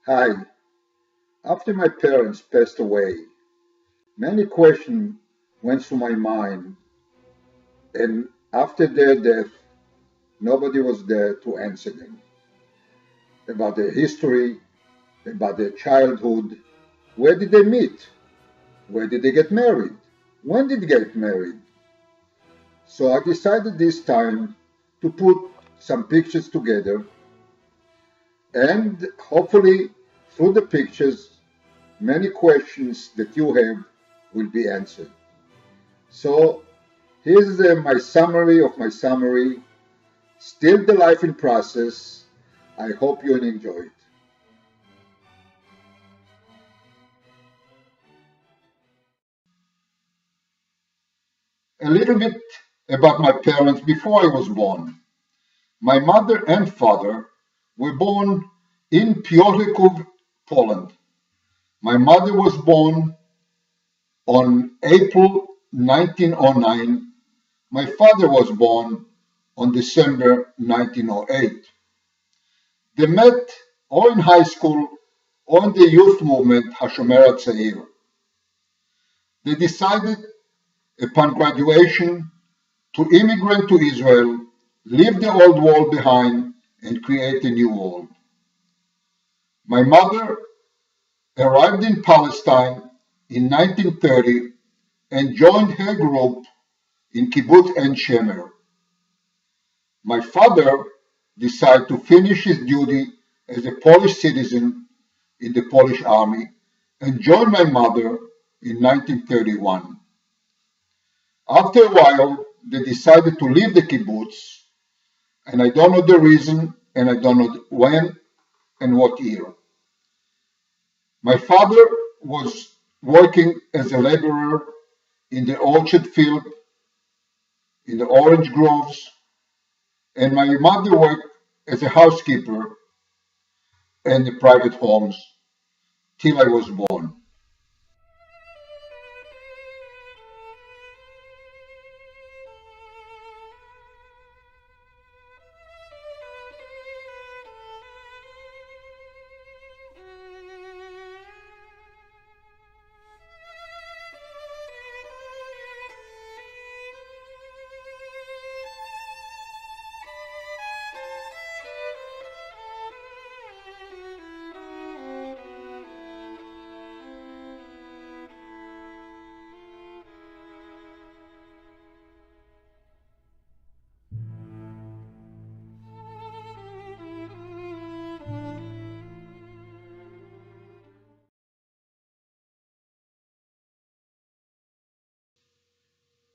Hi. After my parents passed away, many questions went through my mind, and after their death, nobody was there to answer them. About their history, about their childhood, where did they meet? Where did they get married? When did they get married? So I decided this time to put some pictures together, and hopefully, through the pictures, many questions that you have will be answered. So here's my summary of my summary. Still the life in process. I hope you enjoy it. A little bit about my parents before I was born. My mother and father were born in Piotrków, Poland. My mother was born on April 1909. My father was born on December 1908. They met or in high school or in the youth movement Hashomer HaTzair. They decided upon graduation to immigrate to Israel, leave the old world behind, and create a new world. My mother arrived in Palestine in 1930 and joined her group in Kibbutz Ein Shemer. My father decided to finish his duty as a Polish citizen in the Polish army and joined my mother in 1931. After a while, they decided to leave the kibbutz, and I don't know the reason, and I don't know when and what year. My father was working as a laborer in the orchard field, in the orange groves, and my mother worked as a housekeeper in the private homes till I was born.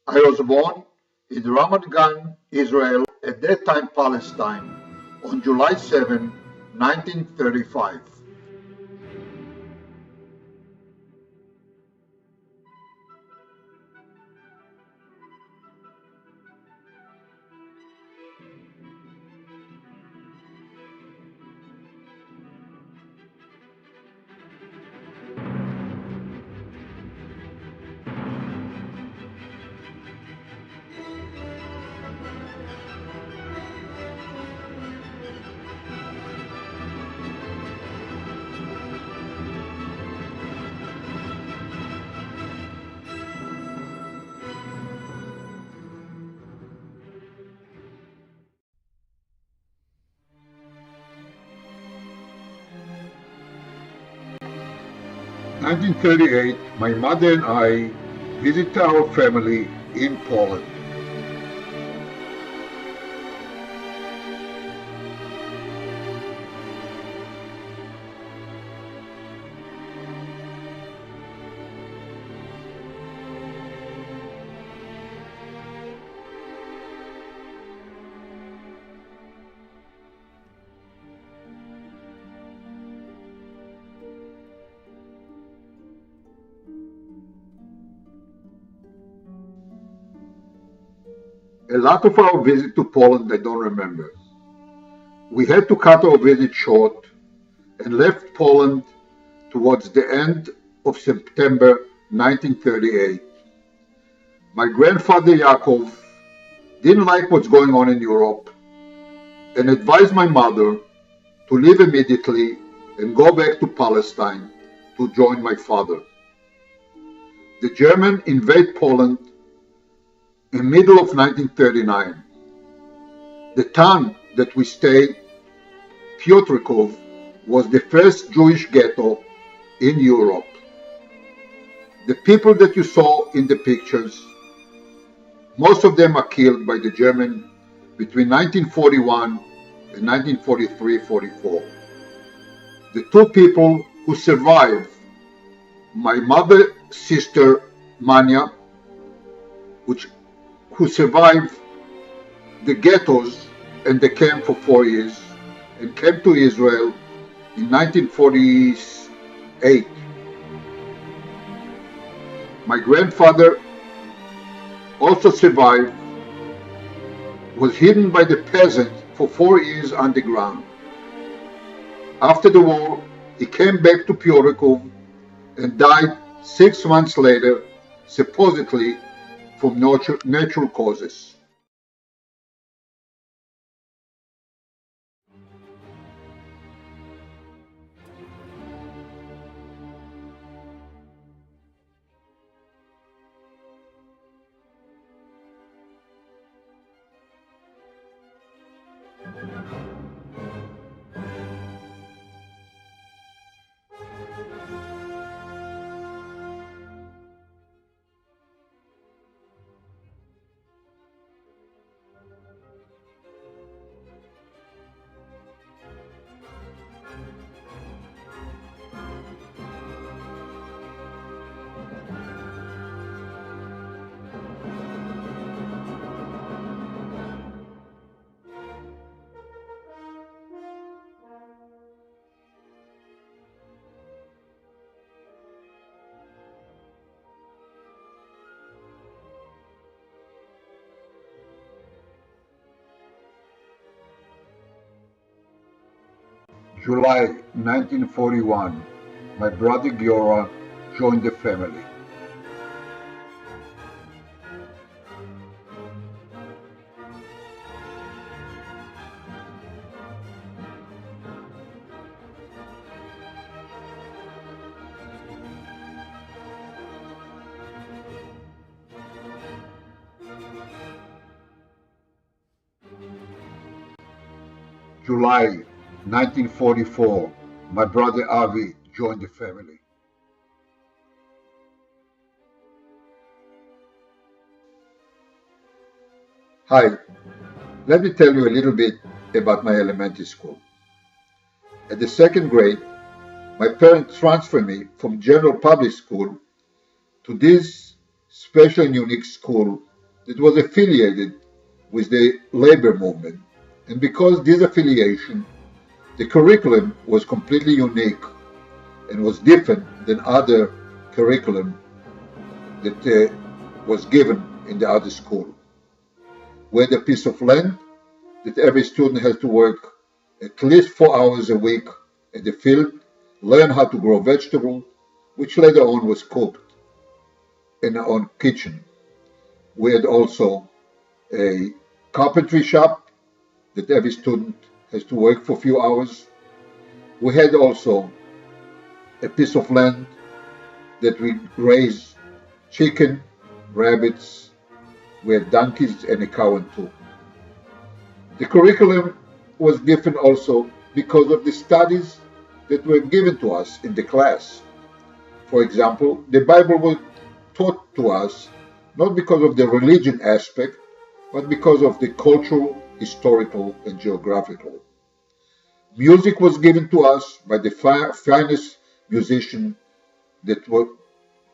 'I was born in Ramat Gan, Israel, at that time Palestine, on July 7, 1935. 1938, my mother and I visited our family in Poland. A lot of our visit to Poland I don't remember. We had to cut our visit short and left Poland towards the end of September 1938. My grandfather Yaakov didn't like what's going on in Europe and advised my mother to leave immediately and go back to Palestine to join my father. The Germans invade Poland in middle of 1939. The town that we stayed, Piotrków, was the first Jewish ghetto in Europe. The people that you saw in the pictures, most of them are killed by the Germans between 1941 and 1943-44. The two people who survived, my mother's sister Manya, who survived the ghettos and the camp for 4 years and came to Israel in 1948. My grandfather also survived, was hidden by the peasant for 4 years underground. After the war, he came back to Piotrków and died 6 months later, supposedly from natural causes. July 1941, my brother Giora joined the family. July 1944, my brother Avi joined the family. Hi, let me tell you a little bit about my elementary school. At the second grade, my parents transferred me from general public school to this special and unique school that was affiliated with the labor movement. And because this affiliation, the curriculum was completely unique and was different than other curriculum that was given in the other school. We had a piece of land that every student has to work at least 4 hours a week at the field, learn how to grow vegetables, which later on was cooked in our own kitchen. We had also a carpentry shop that every student has to work for a few hours. We had also a piece of land that we raised chicken, rabbits, we had donkeys and a cow and two. The curriculum was different also because of the studies that were given to us in the class. For example, the Bible was taught to us not because of the religion aspect, but because of the cultural, historical, and geographical. Music was given to us by the finest musicians that were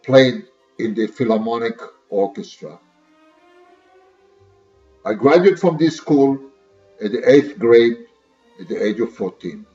played in the Philharmonic Orchestra. I graduated from this school at the 8th grade at the age of 14.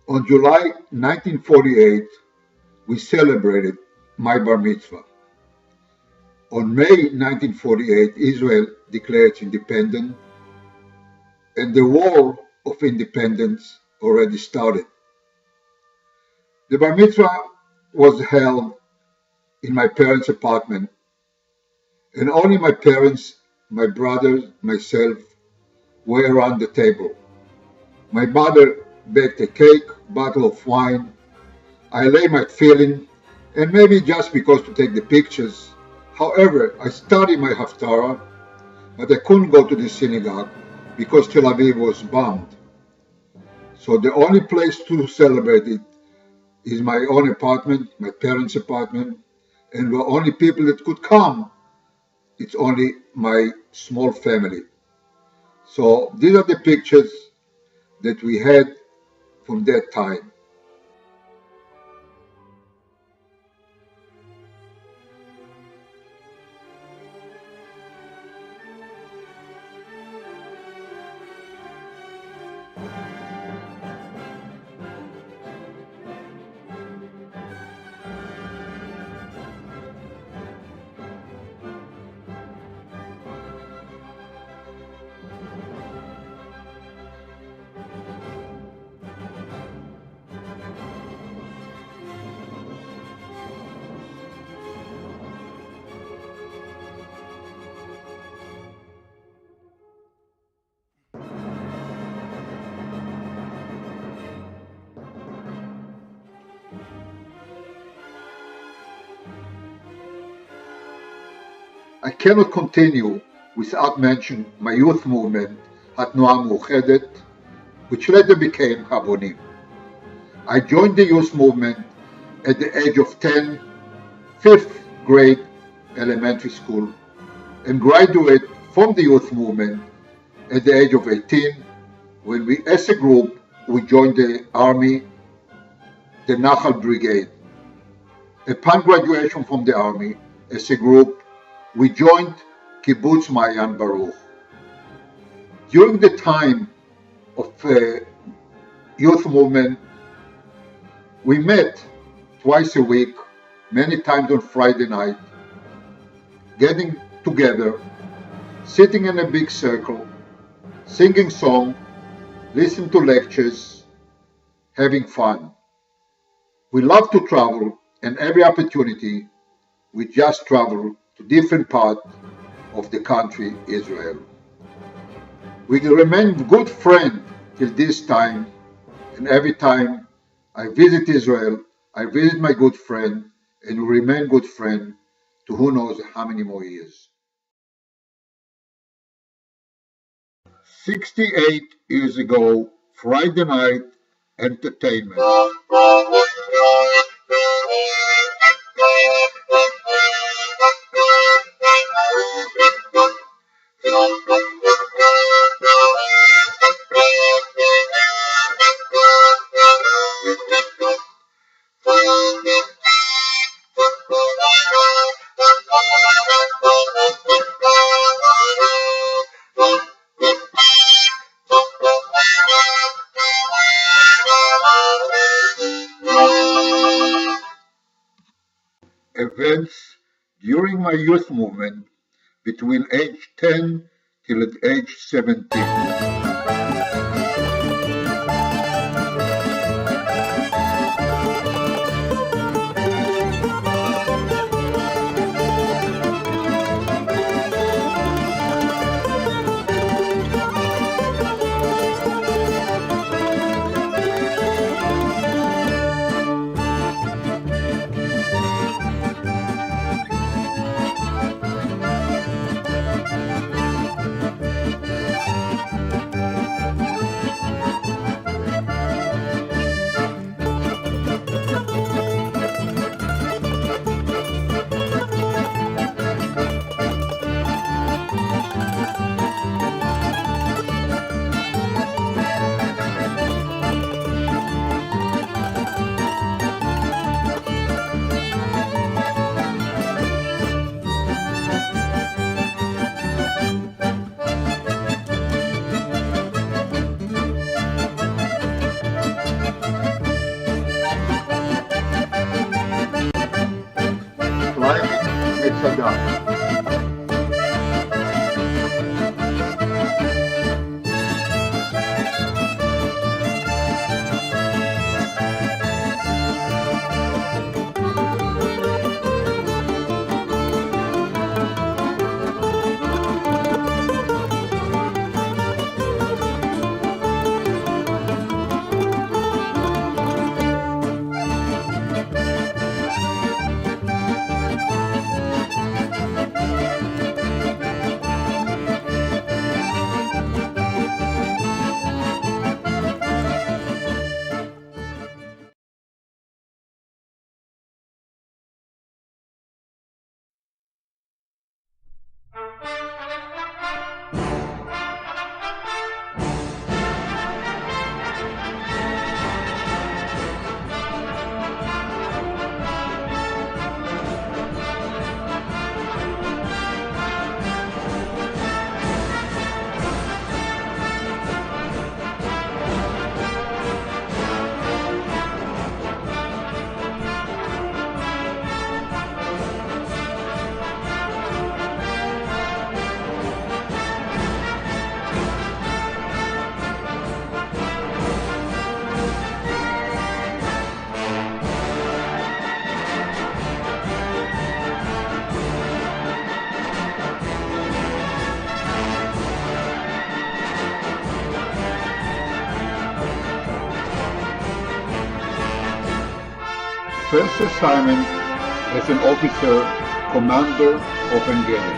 On July 1948, we celebrated my bar mitzvah. On May 1948, Israel declared its independence, and the War of Independence already started. The bar mitzvah was held in my parents' apartment, and only my parents, my brothers, myself were around the table. My mother baked a cake, bottle of wine. I lay my tefillin, and maybe just because to take the pictures. However, I studied my Haftarah, but I couldn't go to the synagogue because Tel Aviv was bombed. So the only place to celebrate it is my own apartment, my parents' apartment, and the only people that could come, it's only my small family. So these are the pictures that we had from that time. I cannot continue without mentioning my youth movement, התנועה המאוחדת, which later became Habonim. I joined the youth movement at the age of 10, 5th grade elementary school, and graduated from the youth movement at the age of 18, when we, as a group, we joined the army, the Nachal Brigade. Upon graduation from the army, as a group, we joined Kibbutz Mayan Baruch. During the time of youth movement, we met twice a week, many times on Friday night, getting together, sitting in a big circle, singing songs, listening to lectures, having fun. We love to travel, and every opportunity, we just travel to different parts of the country, Israel. We remain good friends till this time, and every time I visit Israel, I visit my good friend, and we remain good friends to who knows how many more years. 68 years ago, Friday night entertainment. Events during my youth movement between age 10 till at age 17. First assignment as an officer, commander of Engedi.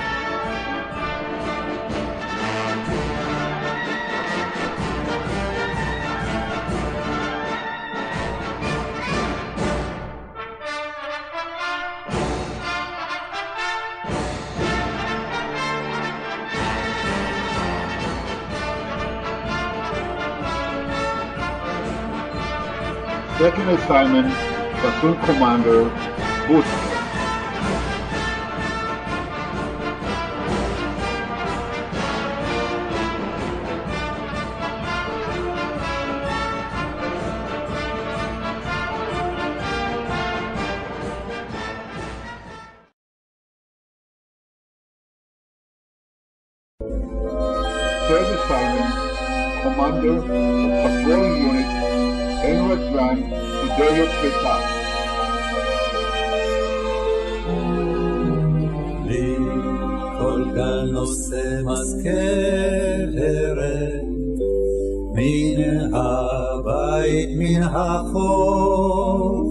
Second assignment, platoon commander, booster. Third assignment, commander of patrolling unit, Enradran, Hidayat Betah. לי כל גל נושא מזכרת, מן הבית, מן החוף,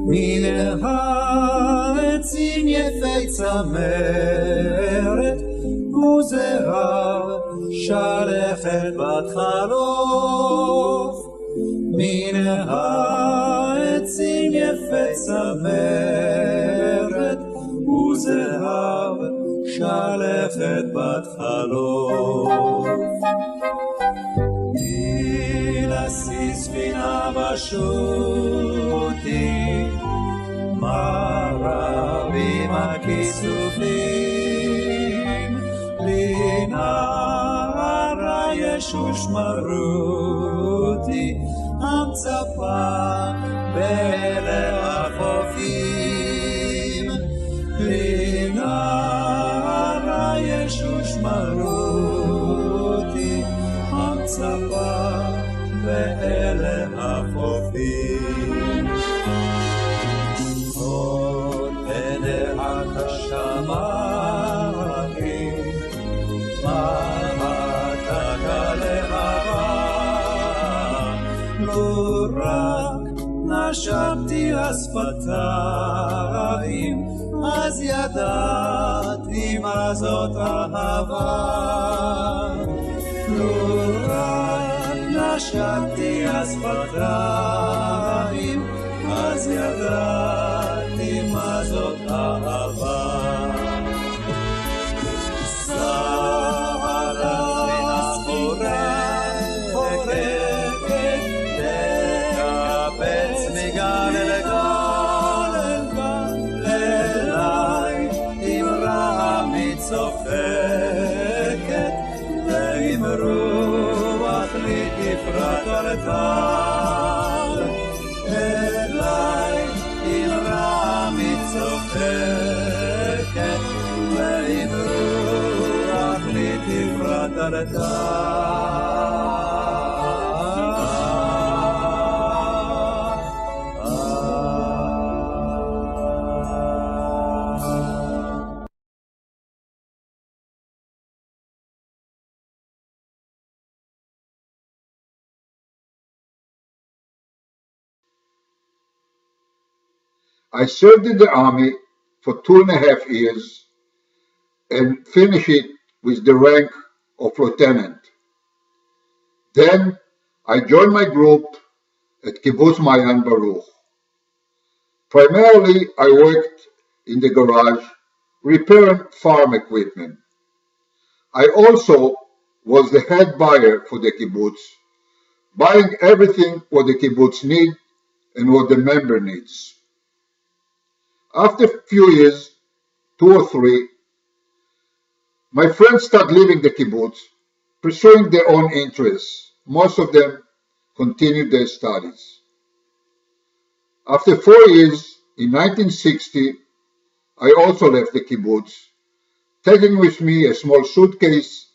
מן העצים יפי צמרת, וזרע שלכת בת חלוף. מן העצים יפי צמרת, וזהב שלכת בת חלוף. תנסי ספינה בשוטים, מה רבים הכיסופים, לנערה ישוש מרותי, המצפה באלה החופים. לנערה ישוש מרותי, המצפה באלה החופים. עוד בדעת השמיים, מהתק הלהבה, לו רק נשמתי השפתיים, אז ידעתי מה זאת אהבה. לו רק נשמתי השפתיים, אז ידעתי מה זאת אהבה. סערה חורקת, תקבץ מגל אל גל, אליי אמרה מצוחקת, ועם רוח לי תפרט על טל. אליי אמרה מצוחקת, ועם רוח לי תפרט על I served in the army for 2.5 years and finished it with the rank of lieutenant. Then I joined my group at Kibbutz Mayan Baruch. Primarily, I worked in the garage repairing farm equipment. I also was the head buyer for the kibbutz, buying everything what the kibbutz need and what the member needs. After a few years, 2 or 3, my friends started leaving the kibbutz, pursuing their own interests. Most of them continued their studies. After 4 years, in 1960, I also left the kibbutz, taking with me a small suitcase,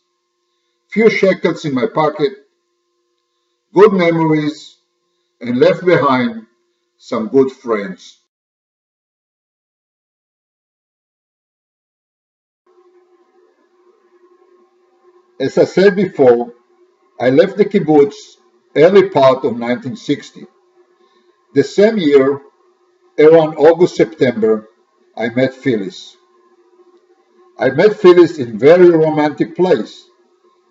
few shekels in my pocket, good memories, and left behind some good friends. As I said before, I left the kibbutz early part of 1960. The same year, around August, September, I met Phyllis. I met Phyllis in a very romantic place,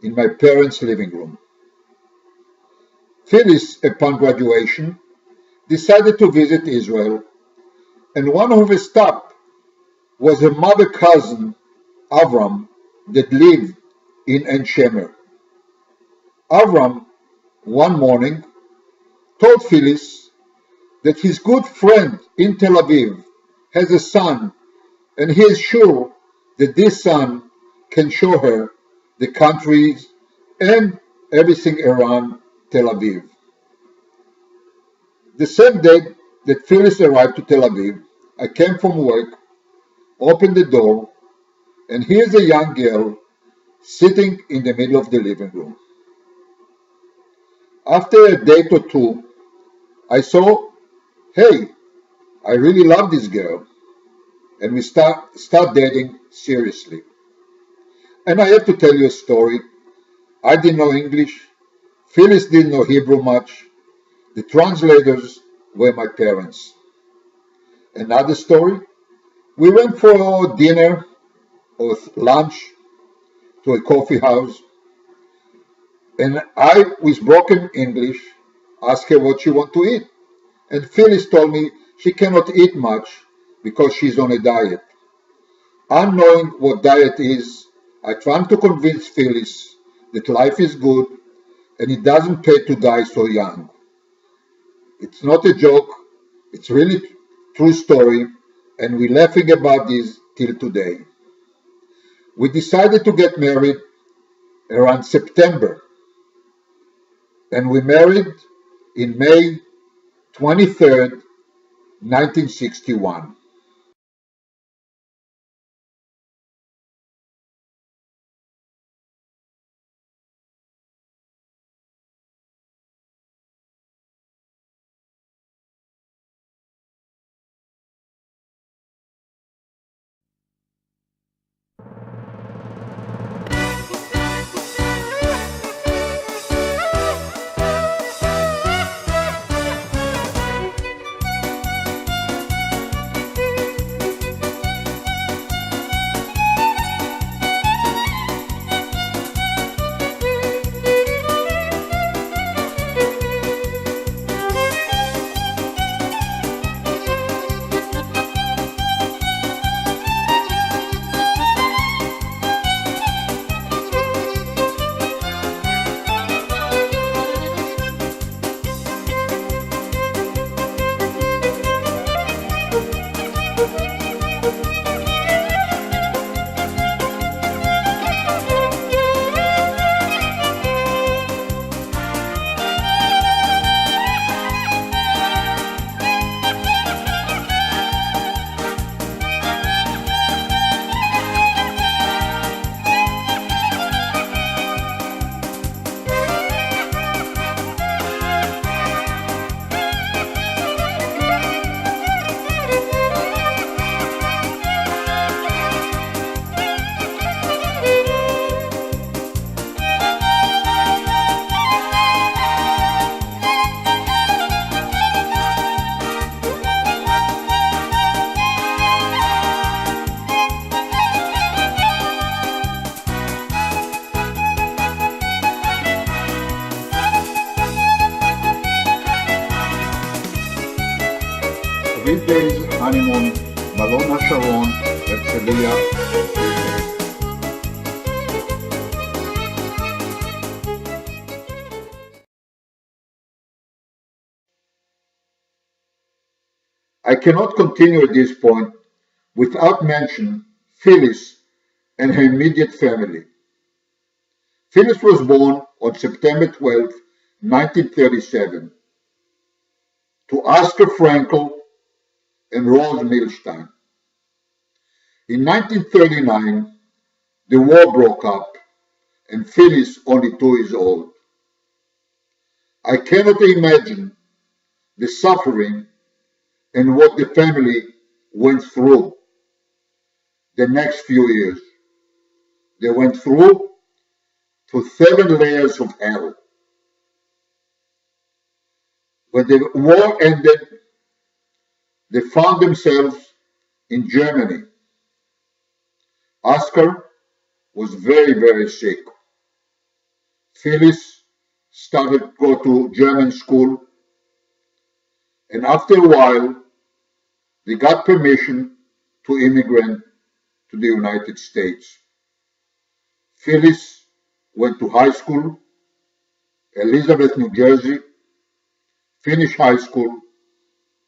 in my parents' living room. Phyllis, upon graduation, decided to visit Israel, and one of her stops was her mother cousin, Avram, that lived in En Shemer. Avram, one morning, told Phyllis that his good friend in Tel Aviv has a son, and he is sure that this son can show her the countries and everything around Tel Aviv. The same day that Phyllis arrived to Tel Aviv, I came from work, opened the door, and here's a young girl sitting in the middle of the living room. After a date or two, I saw, hey, I really love this girl, and we start dating seriously. And I have to tell you a story. I didn't know English. Phyllis didn't know Hebrew much. The translators were my parents. Another story, we went for dinner or lunch to a coffee house, and I, with broken English, asked her what she wanted to eat. And Phyllis told me she cannot eat much because she's on a diet. Unknowing what diet is, I tried to convince Phyllis that life is good and it doesn't pay to die so young. It's not a joke, it's really true story, and we're laughing about this till today. We decided to get married around September, and we married in May 23rd, 1961. Days honeymoon, Malona Sharon, Herzliya. I cannot continue at this point without mentioning Phyllis and her immediate family. Phyllis was born on September 12, 1937, to Oscar Frankel and Rose Milstein. In 1939, the war broke up and Phyllis only 2 years old. I cannot imagine the suffering and what the family went through the next few years. They went through to 7 layers of hell. When the war ended, They found themselves in Germany. Oscar was very, very sick. Phyllis started to go to German school, and after a while, they got permission to immigrate to the United States. Phyllis went to high school, Elizabeth, New Jersey, finished high school,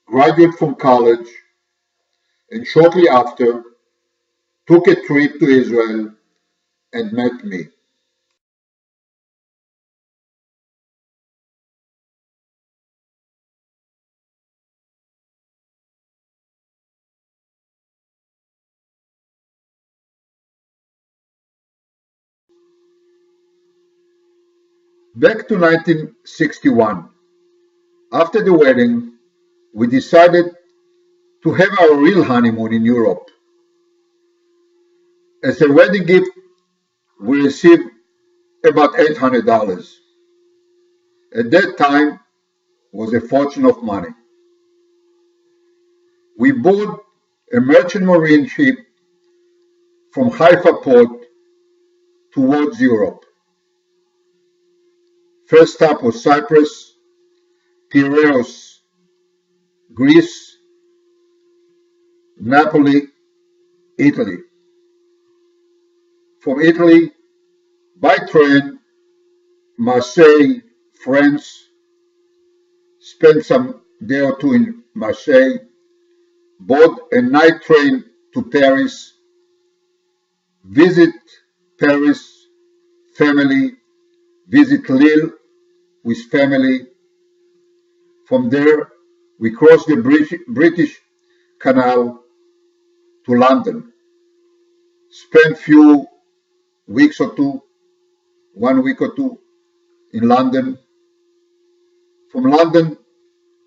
graduated from college, and shortly after took a trip to Israel and met me. Back to 1961. After the wedding, we decided to have our real honeymoon in Europe. As a wedding gift, we received about $800. At that time, was a fortune of money. We bought a merchant marine ship from Haifa port towards Europe. First stop was Cyprus, Piraeus, Greece, Napoli, Italy. From Italy, by train, Marseille, France, spent some day or two in Marseille, bought a night train to Paris, visit Paris, family, visit Lille with family. From there, we crossed the British Canal to London, spent few weeks or two, 1 week or two in London. From London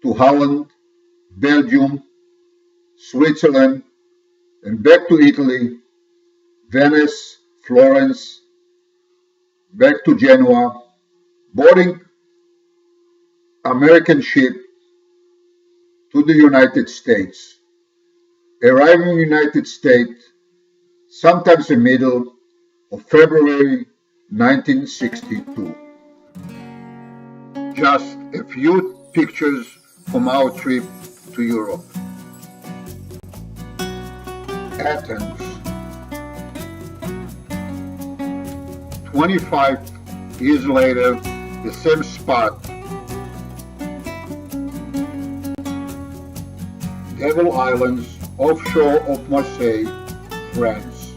to Holland, Belgium, Switzerland, and back to Italy, Venice, Florence, back to Genoa, boarding American ship to the United States, arriving in the United States sometimes in the middle of February 1962. Just a few pictures from our trip to Europe. Athens. 25 years later, the same spot. Devil Islands, offshore of Marseille, France.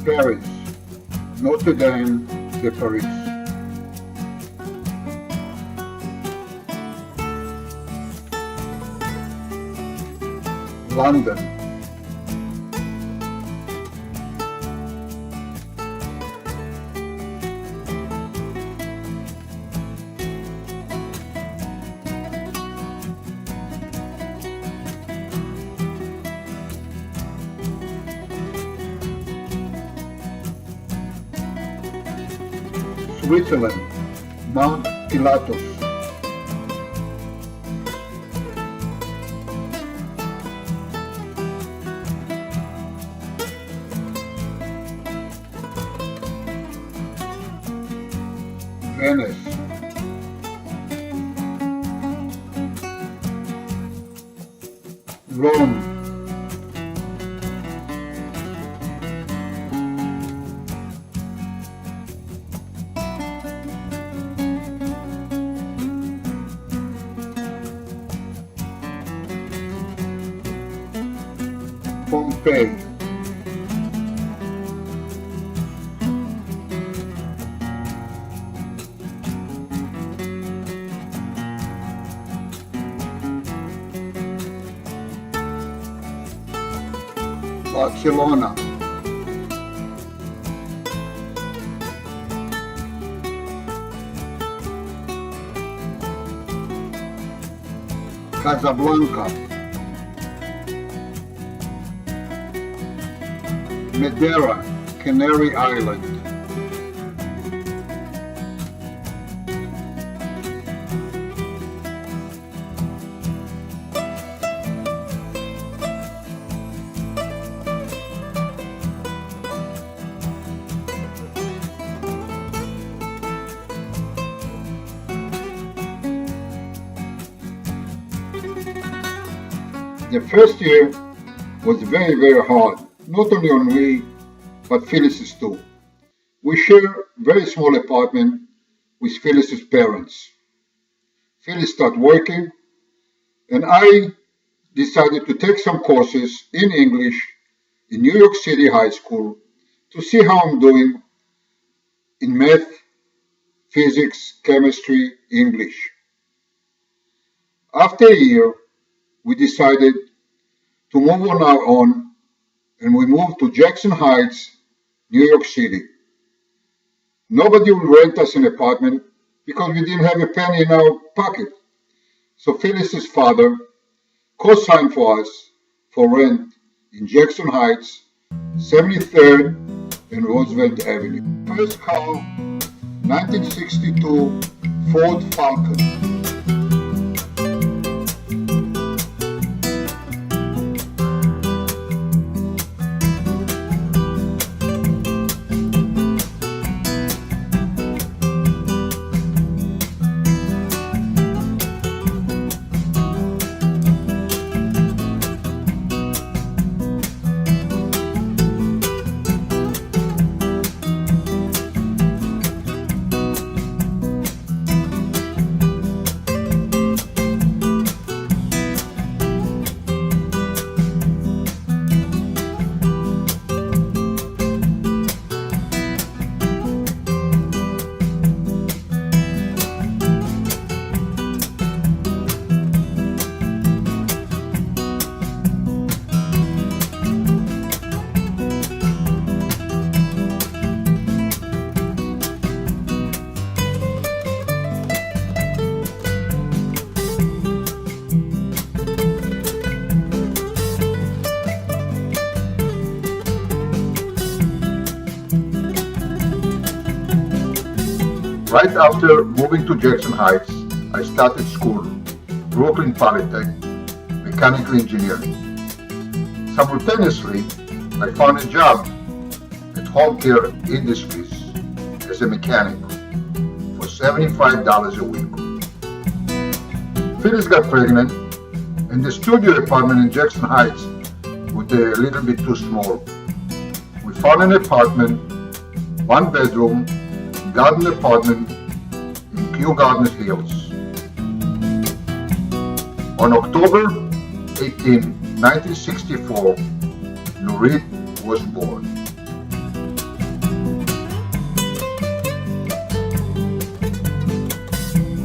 Paris, Notre Dame de Paris. London. Switzerland, Mount Pilatus. Venice. Rome. Pompeii. Barcelona. Casablanca. Madeira, Canary Island. The first year was very, very hard, not only on me, but Phyllis's too. We share a very small apartment with Phyllis's parents. Phyllis started working, and I decided to take some courses in English in New York City High School to see how I'm doing in math, physics, chemistry, English. After a year, we decided to move on our own, and we moved to Jackson Heights, New York City. Nobody would rent us an apartment because we didn't have a penny in our pocket. So Phyllis's father co-signed for us for rent in Jackson Heights, 73rd and Roosevelt Avenue. First car, 1962 Ford Falcon. Right after moving to Jackson Heights, I started school, Brooklyn Polytech, mechanical engineering. Simultaneously, I found a job at Home Care Industries as a mechanic for $75 a week. Phyllis got pregnant, and the studio apartment in Jackson Heights was a little bit too small. We found an apartment, 1 bedroom, garden apartment in Kew Gardens Hills. On October 18, 1964, Nurit was born.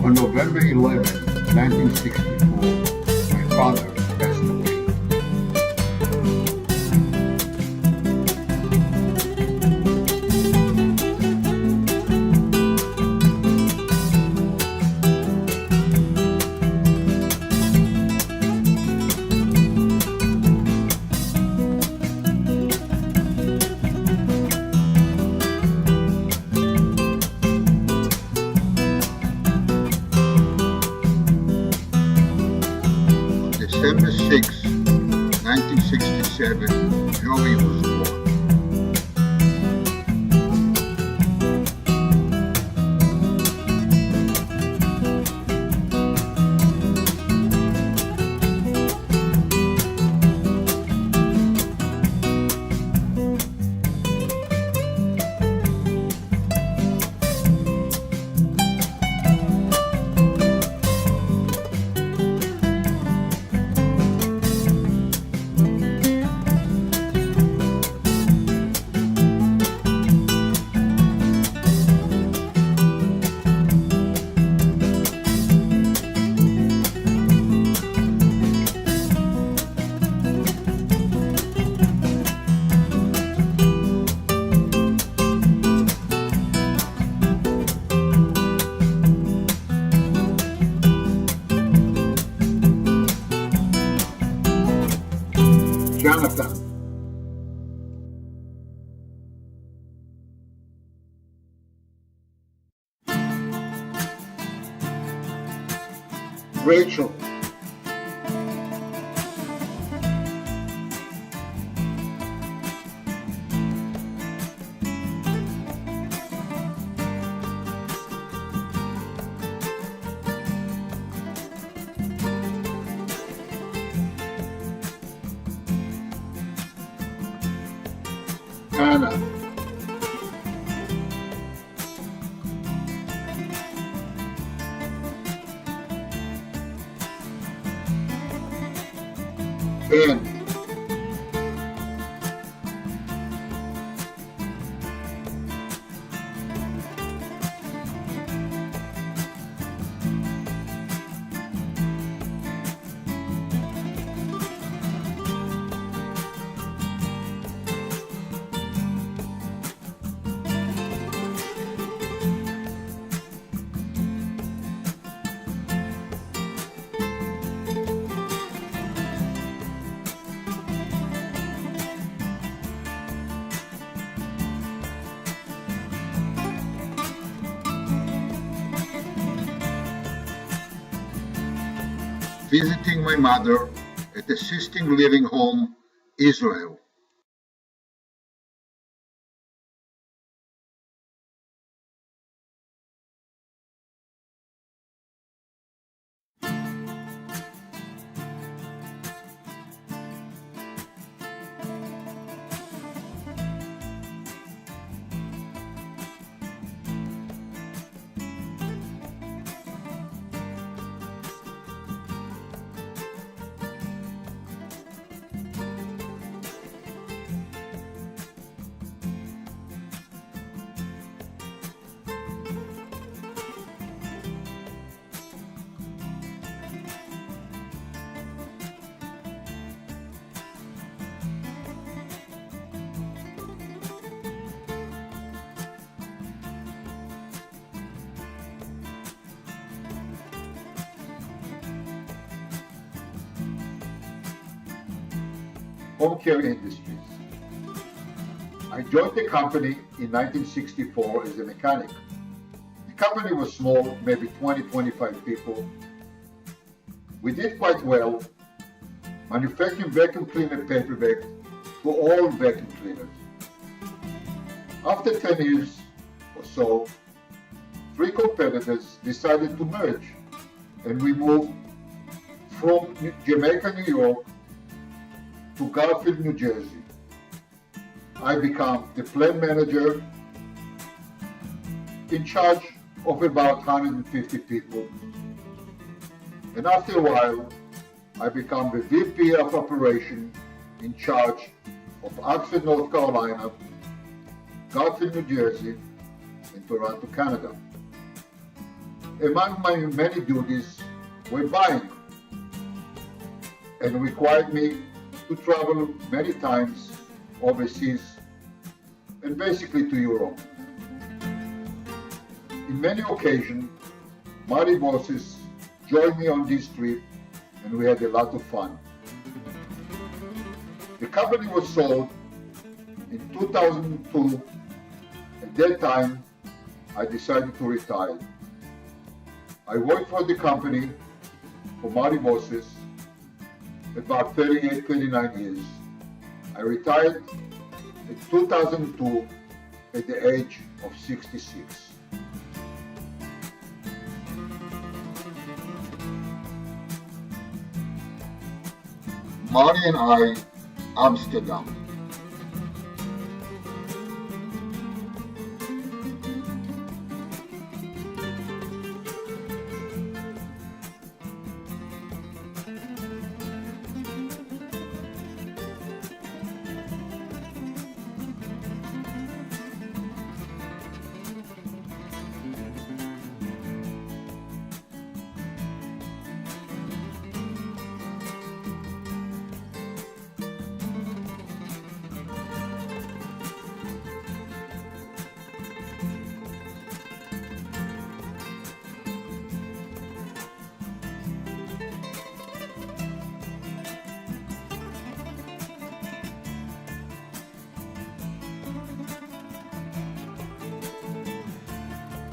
On November 11, 1964, my father passed away. December 6, 1967, Joey was born. Jonathan. Rachel. Hannah. Ben. Visiting my mother at Assisting Living Home, Israel. Home care industries. I joined the company in 1964 as a mechanic. The company was small, maybe 20-25 people. We did quite well, manufacturing vacuum cleaner paper bags for all vacuum cleaners. After 10 years or so, 3 competitors decided to merge, and we moved from Jamaica, New York to Garfield, New Jersey. I became the plant manager in charge of about 150 people. And after a while, I became the VP of operation in charge of Oxford, North Carolina, Garfield, New Jersey, and Toronto, Canada. Among my many duties were buying, and required me to travel many times overseas and basically to Europe. In many occasions, my bosses joined me on this trip and we had a lot of fun. The company was sold in 2002. At that time, I decided to retire. I worked for the company, for my bosses, about 38, 39 years. I retired in 2002 at the age of 66. Marty and I, Amsterdam.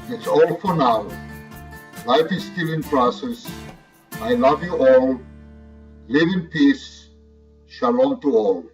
That's all for now. Life is still in process. I love you all. Live in peace. Shalom to all.